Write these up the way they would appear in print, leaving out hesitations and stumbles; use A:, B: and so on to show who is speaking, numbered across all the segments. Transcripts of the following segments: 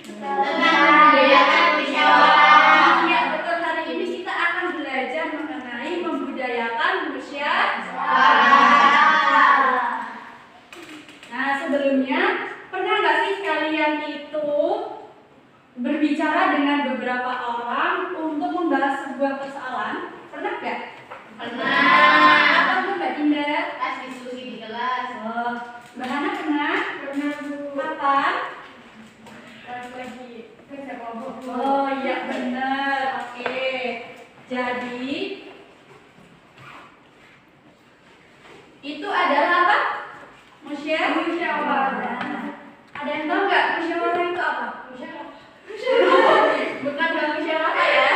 A: Membudayakan musyawarah.
B: Ya, betul. Hari ini kita akan belajar mengenai membudayakan musyawarah. Nah, sebelumnya pernah nggak sih kalian itu berbicara dengan beberapa orang untuk membahas sebuah persoalan? Pernah nggak?
A: Pernah.
B: Apa tuh Mbak Dinda?
A: Pas diskusi di kelas.
B: Oh, Mbak Hana pernah? Pernah Bu. Kapan?
A: Lagi kerja kelompok.
B: Oh iya benar. Oke. Jadi itu adalah apa? Musyawarah. Ada yang tahu nggak musyawarah itu apa? Bukan musyawarah ya.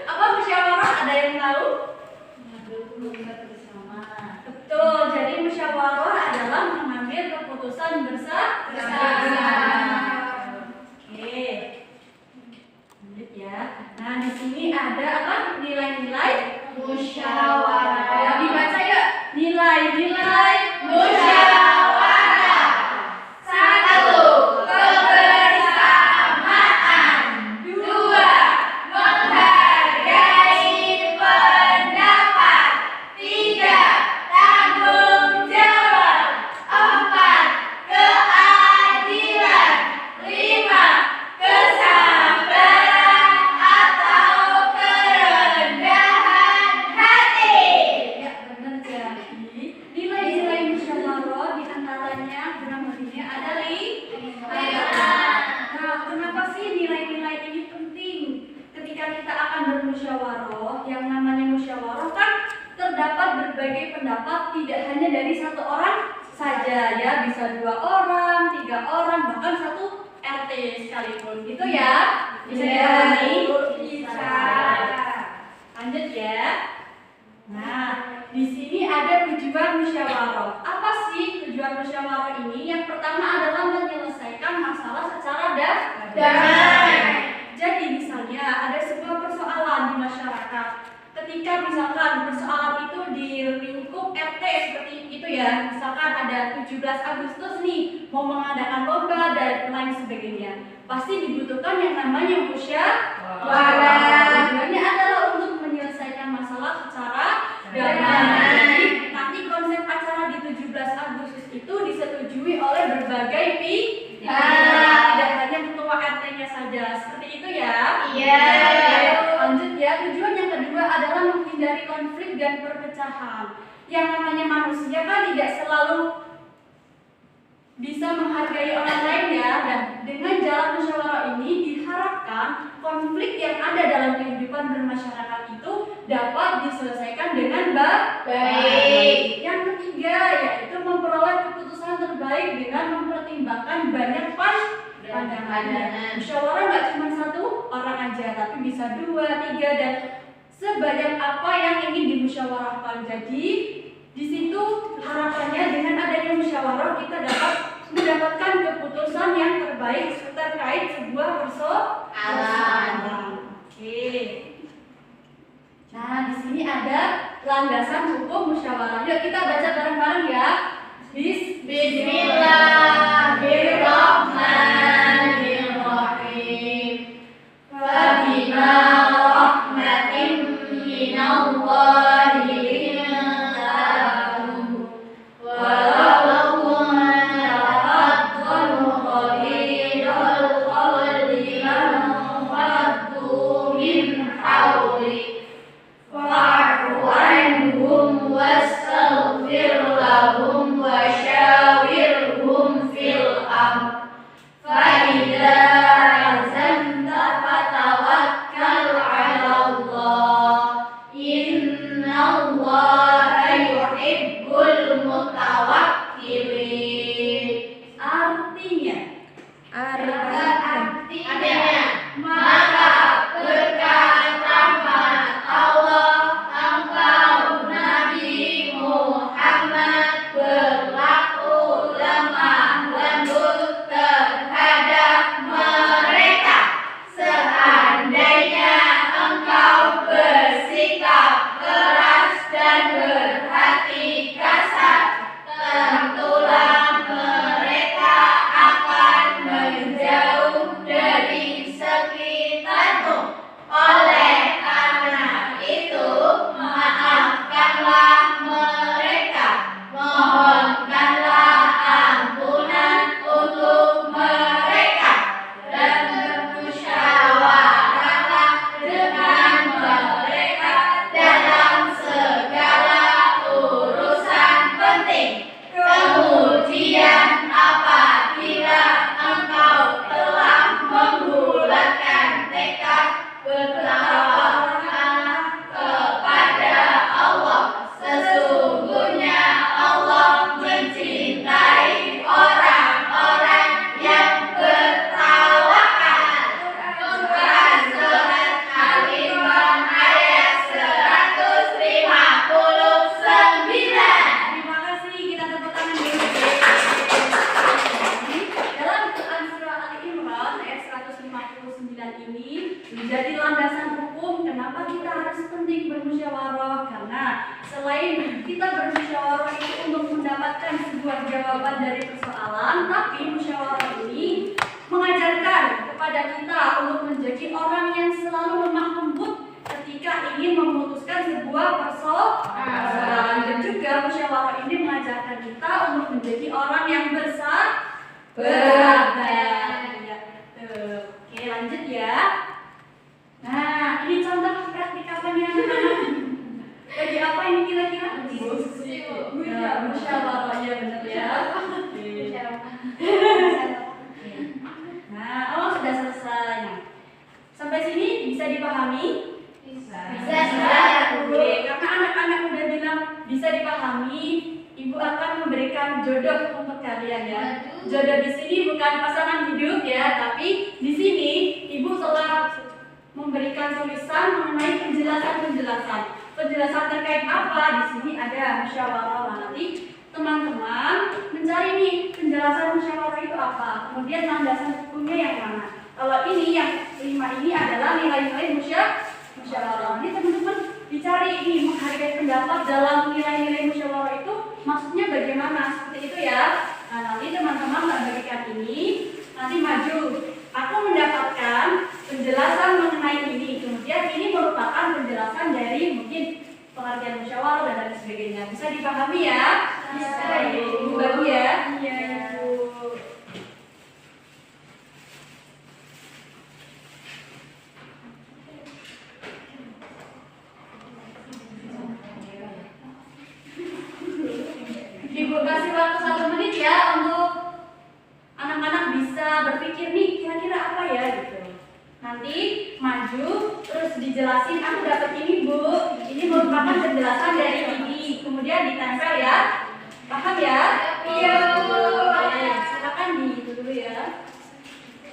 B: Apa musyawarah? Ada yang tahu? Betul. Jadi musyawarah adalah mengambil keputusan bersama. Oke. Lanjut ya. Nah, di sini ada apa? Nilai-nilai musyawarah. Ya, dibaca ya. Nilai-nilai musyawarah. 1. Kebersamaan. 2. Menghargai pendapat. 3. Tanggung jawab. 4. Keadilan. 5. Kesabaran atau kerendahan hati. Ya, benar. Jadi nilai-nilai musyawarah diantaranya kurang lebihnya ada 5. Nah, kenapa sih nilai-nilai ini penting? Ketika kita akan bermusyawarah, yang namanya musyawarah kan terdapat berbagai pendapat, tidak hanya dari satu orang saja ya, bisa 2 orang, 3 orang, bahkan satu RT sekalipun gitu ya. Bisa dipahami? Bisa. Lanjut ya. Nah, di sini ada tujuan musyawarah. Apa sih tujuan musyawarah ini? Yang pertama adalah menyelesaikan masalah secara damai. Jadi misalnya ada sebuah persoalan di masyarakat. Ketika misalkan persoalan itu di lingkup RT seperti itu ya, misalkan ada 17 Agustus nih mau mengadakan lomba dan lain sebagainya, pasti dibutuhkan yang namanya musyawarah. Tujuannya adalah untuk menyelesaikan masalah secara damai. Jadi nanti konsep acara di 17 Agustus itu disetujui oleh berbagai pihak, tidak hanya ketua RT-nya saja. Seperti itu ya.
A: Iya.
B: Lanjut ya. Tujuan yang kedua adalah menghindari konflik dan perpecahan. Yang namanya manusia kan tidak selalu bisa menghargai orang lain ya, dan dengan jalan musyawarah ini diharapkan konflik yang ada dalam kehidupan bermasyarakat itu dapat diselesaikan dengan baik. Yang ketiga yaitu memperoleh keputusan terbaik dengan mempertimbangkan banyak pandangan. Musyawarah nggak cuma satu orang aja, tapi bisa 2, 3 dan sebanyak apa yang ingin dimusyawarahkan. Jadi di situ harapannya dengan adanya musyawarah kita dapat mendapatkan keputusan yang terbaik terkait sebuah persoalan. Oke. Nah, di sini ada landasan hukum musyawarah. Yuk kita baca bareng-bareng ya. Bismillahirrahmanirrahim. Fabima rahmatin minallahi lintahu walaupun tafaddalu khalidul qawli manfaddu min hawli fa'fu anhum wastaghfir lahum wa syawirhum fil amr fa idza azamta fatawakkal 'ala Allah innallaha yuhibbul mutawakkilin. Artinya maka berkat rahmat Allah engkau Nabi Muhammad berlaku lemah lembut terhadap mereka. Seandainya engkau bersikap keras dan berhati kasar, tentulah mereka akan menjauh Menjadi landasan hukum kenapa kita harus penting bermusyawarah, karena selain kita bermusyawarah itu untuk mendapatkan sebuah jawaban dari persoalan, tapi musyawarah ini mengajarkan kepada kita untuk menjadi orang yang selalu lemah lembut ketika ingin memutuskan sebuah persoalan, dan juga musyawarah ini mengajarkan kita untuk menjadi orang yang bersabar. Ya, oke, lanjut ya. Nah, ini contoh praktikapannya anak-anak. Lagi apa ini kira-kira? Musyawarah, ya benar ya. Nah, oh sudah selesai. Nah, sampai sini bisa dipahami? Bisa. Oke, karena anak-anak udah bilang bisa dipahami, Ibu akan memberikan jodoh untuk kalian ya. Jodoh di sini bukan pasangan hidup ya, tapi di sini Ibu telah memberikan tulisan mengenai penjelasan terkait apa. Di sini ada musyawarah. Nanti teman-teman mencari nih penjelasan musyawarah itu apa, kemudian landasan hukumnya yang mana. Kalau ini yang 5 ini adalah nilai-nilai musyawarah. Ini teman-teman dicari ini menghargai pendapat dalam nilai-nilai musyawarah itu maksudnya bagaimana, seperti itu ya. Nah, nanti teman-teman bagikan ini, nanti maju. Aku mendapatkan penjelasan mengenai ini, kemudian ini merupakan penjelasan dari mungkin pengertian musyawarah dan lain sebagainya. Bisa dipahami ya? Bisa. Ibu baru ya? Iya. Ibu kasih waktu 1 menit ya untuk anak-anak bisa berpikir nih kira-kira apa ya gitu. Nanti maju terus dijelasin, aku dapat ini Bu, ini merupakan penjelasan dari ini, kemudian ditempel ya. Paham ya? Iya Bu. Silakan di itu dulu ya.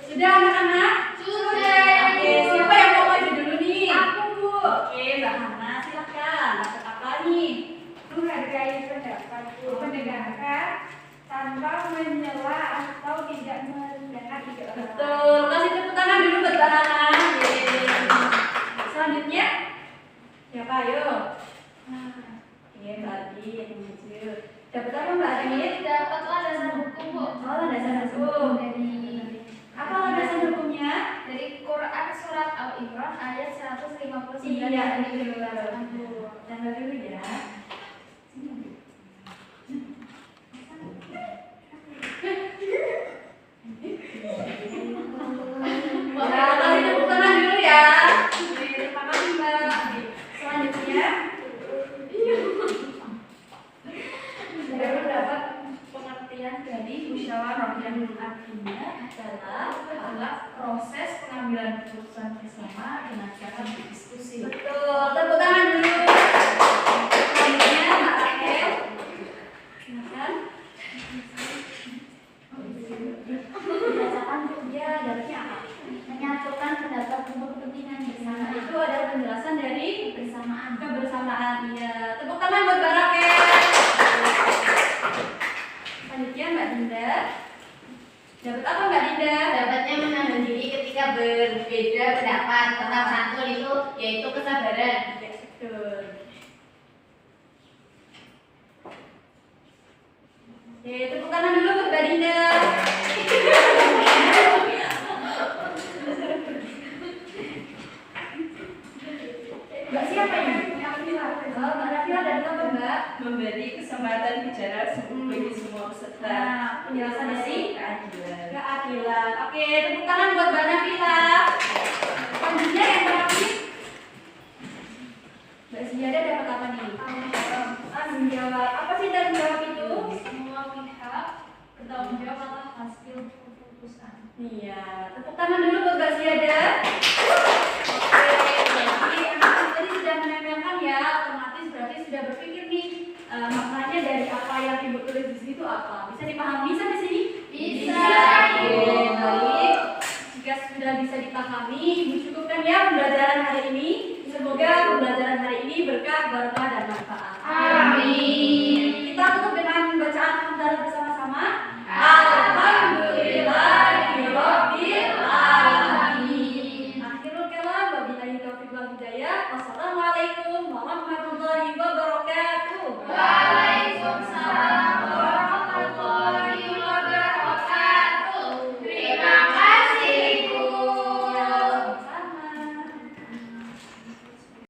B: Sudah anak-anak? Sudah. Oke, siapa yang mau maju dulu nih? Aku Bu. Oke, Mbak Hana silakan. Dapat apa nih?
C: Menghargai pendapatku, mendengarkan tanpa menyela atau tidak merendahkan ide orang.
B: Betul. Kasih tepuk tangan dulu buat Mbak Hana. Selanjutnya siapa? Ayo. Oke, Mbak Adi yang maju. Dapat apa Mbak Adi?
A: Dapat landasan hukum Bu.
B: Oh, landasan hukum. Apa landasan hukumnya?
A: Dari Quran surat Al-Imran ayat 159.
B: Iya, ini dulu. Tanggal dulu ya. Ya, kasih tepuk tangan dulu ya. Terima kasih Mbak. Selanjutnya
C: Sudah mendapat pengertian dari musyawarah yang artinya adalah proses pengambilan keputusan bersama dengan cara berdiskusi.
B: betul. Tepuk tangan dulu. Selanjutnya Mbak Rakel. Silakan.
C: Berdasarkan dia dalamnya apa? Menyatukan pendapat untuk kepentingan bersama.
B: Itu adalah penjelasan dari
C: Bersamaan.
B: kebersamaan. Iya. Tepuk tangan buat Mbak Rakel. Selanjutnya Mbak Dinda. Dapat apa Mbak Dinda?
A: Dapatnya menahan diri ketika berbeda pendapat tentang santun itu yaitu kesabaran.
B: Ya, betul. Oke, tepuk tangan dulu buat Mbak Dinda. Mbak siapa ini? Oh, Mbak Rafila dan apa Mbak?
D: Memberi kesempatan bicara bagi semua peserta.
B: Nah, penjelasan dari
D: Keadilan.
B: keadilan. Oke, tepuk tangan buat Mbak Nafila. Selanjutnya yang terakhir, Mbak Siada dapat apa nih? Tanggung jawab. Apa sih tanggung jawab itu?
C: Semua pihak bertanggung jawab atas hasil keputusan.
B: Iya, tepuk tangan dulu buat Mbak Siada. Oke, berarti anak-anak tadi sudah menempelkan ya, otomatis berarti sudah berpikir nih maknanya dari apa yang Ibu tulis di sini itu apa? Bisa dipahami sampai sini?
A: Bisa.
B: Oke, baik. Jika sudah bisa dipahami, Ibu cukupkan ya pembelajaran hari ini. Semoga pembelajaran hari ini berkah, barokah, dan manfaat.